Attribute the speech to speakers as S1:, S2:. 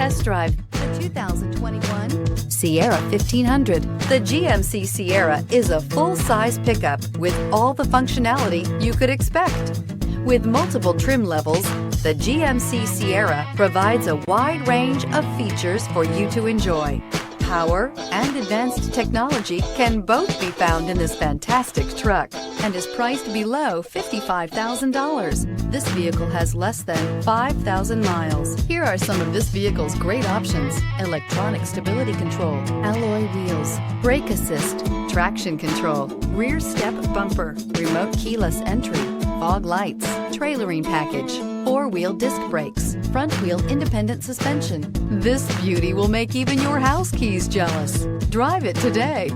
S1: Test drive the 2021 Sierra 1500. The GMC Sierra is a full-size pickup with all the functionality you could expect. With multiple trim levels, the GMC Sierra provides a wide range of features for you to enjoy. Power and advanced technology can both be found in this fantastic truck and is priced below $55,000. This vehicle has less than 5,000 miles. Here are some of this vehicle's great options: electronic stability control, alloy wheels, brake assist, traction control, rear step bumper, remote keyless entry, fog lights, trailering package, four-wheel disc brakes, front-wheel independent suspension. This beauty will make even your house keys jealous. Drive it today.